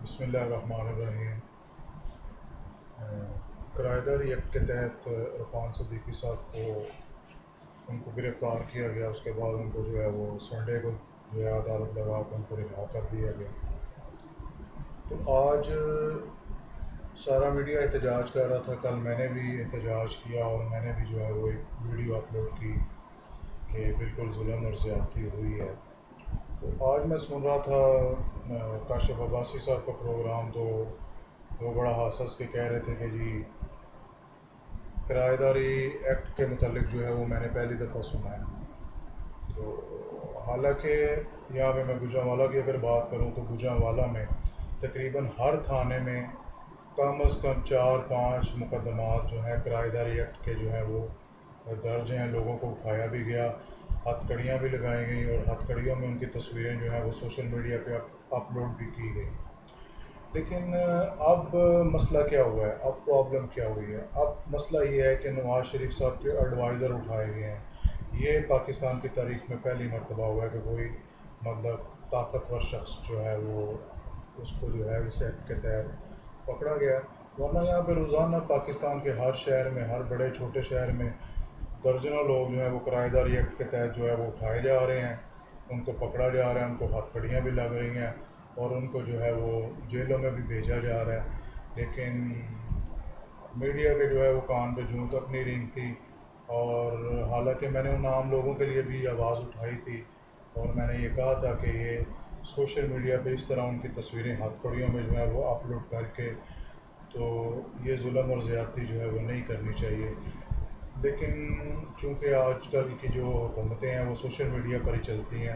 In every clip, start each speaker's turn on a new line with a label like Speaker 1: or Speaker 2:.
Speaker 1: بسم اللہ الرحمن الرحیم۔ کرایہ داری ایکٹ کے تحت عرفان صدیقی صاحب کو ان کو گرفتار کیا گیا، اس کے بعد ان کو جو ہے وہ سنڈے کو جو ہے عدالت لگا کے ان کو رہا کر دیا گیا۔ تو آج سارا میڈیا احتجاج کر رہا تھا، کل میں نے بھی احتجاج کیا اور میں نے بھی جو ہے وہ ایک ویڈیو اپلوڈ کی کہ بالکل ظلم اور زیادتی ہوئی ہے۔ تو آج میں سن رہا تھا کاشف عباسی صاحب کا پروگرام، تو وہ بڑا حساس کے کہہ رہے تھے کہ جی کرایہ داری ایکٹ کے متعلق جو ہے وہ میں نے پہلی دفعہ سنا ہے۔ تو حالانکہ یہاں پہ میں گوجرانوالہ کی اگر بات کروں تو گوجرانوالہ میں تقریباً ہر تھانے میں کم از کم 4-5 مقدمات جو ہیں کرایہ داری ایکٹ کے جو ہیں وہ درج ہیں۔ لوگوں کو اٹھایا بھی گیا، ہتھ کڑیاں بھی لگائی گئیں اور ہتھ کڑیوں میں ان کی تصویریں جو ہیں وہ سوشل میڈیا پہ اپلوڈ بھی کی گئی۔ لیکن اب مسئلہ کیا ہوا ہے، اب پرابلم کیا ہوئی ہے؟ اب مسئلہ یہ ہے کہ نواز شریف صاحب کے ایڈوائزر اٹھائے گئے ہیں۔ یہ پاکستان کی تاریخ میں پہلی مرتبہ ہوا ہے کہ کوئی طاقتور شخص جو ہے وہ اس کو جو ہے اس ایکٹ کے تحت پکڑا گیا۔ ورنہ یہاں پہ روزانہ پاکستان کے ہر شہر میں، ہر بڑے چھوٹے شہر میں درجنوں لوگ جو ہیں وہ کرایہ داری ایکٹ کے تحت جو ہے وہ اٹھائے جا رہے ہیں، ان کو پکڑا جا رہا ہے، ان کو ہتھ کڑیاں بھی لگ رہی ہیں اور ان کو جو ہے وہ جیلوں میں بھی بھیجا جا رہا ہے۔ لیکن میڈیا کے جو ہے وہ کان پہ جوں تک نہیں رینگتی، اور حالانکہ میں نے ان عام لوگوں کے لیے بھی آواز اٹھائی تھی اور میں نے یہ کہا تھا کہ یہ سوشل میڈیا پہ اس طرح ان کی تصویریں ہتھ کڑیوں میں جو ہے وہ اپلوڈ کر کے تو یہ ظلم اور زیادتی جو ہے وہ نہیں کرنی چاہیے۔ لیکن چونکہ آج کل کی جو حکومتیں ہیں وہ سوشل میڈیا پر ہی چلتی ہیں،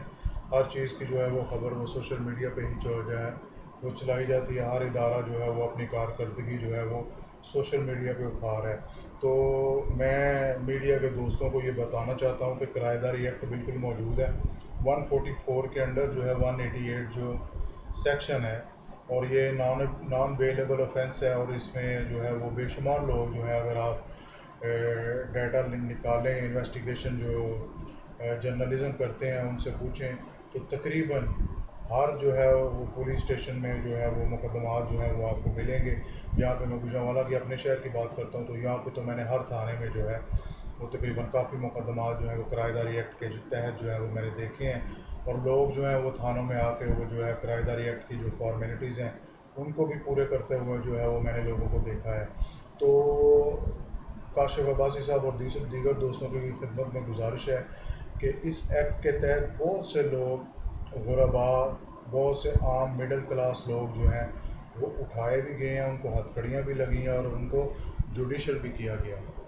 Speaker 1: ہر چیز کی جو ہے وہ خبر وہ سوشل میڈیا پہ ہی وہ چلائی جاتی ہے، ہر ادارہ جو ہے وہ اپنی کارکردگی جو ہے وہ سوشل میڈیا پہ اٹھا رہا ہے۔ تو میں میڈیا کے دوستوں کو یہ بتانا چاہتا ہوں کہ کرایہ داری ایکٹ بالکل موجود ہے، 144 کے انڈر جو ہے 188 جو سیکشن ہے، اور یہ نان ویلیبل آفینس ہے، اور اس میں جو ہے وہ بے شمار لوگ جو ہے اگر آپ ڈیٹا نکالیں، انویسٹیگیشن جو جرنلزم کرتے ہیں ان سے پوچھیں تو تقریباً ہر جو ہے وہ پولیس اسٹیشن میں جو ہے وہ مقدمات جو ہیں وہ آپ کو ملیں گے۔ یہاں پہ میں گوجرانوالہ کی اپنے شہر کی بات کرتا ہوں تو یہاں پہ تو میں نے ہر تھانے میں جو ہے وہ تقریباً کافی مقدمات جو ہیں وہ کرایہ داری ایکٹ کے تحت جو ہے وہ میں نے دیکھے ہیں، اور لوگ جو ہیں وہ تھانوں میں آ کے وہ جو ہے کرایہ داری ایکٹ کی جو فارمیلٹیز ہیں ان کو بھی پورے کرتے ہوئے جو ہے وہ میں نے لوگوں کو دیکھا ہے۔ تو کاشف عباسی صاحب اور دیگر دوستوں کی خدمت میں گزارش ہے کہ اس ایکٹ کے تحت بہت سے لوگ غرباء، بہت سے عام مڈل کلاس لوگ جو ہیں وہ اٹھائے بھی گئے ہیں، ان کو ہتھ کڑیاں بھی لگی ہیں اور ان کو جوڈیشل بھی کیا گیا ہے۔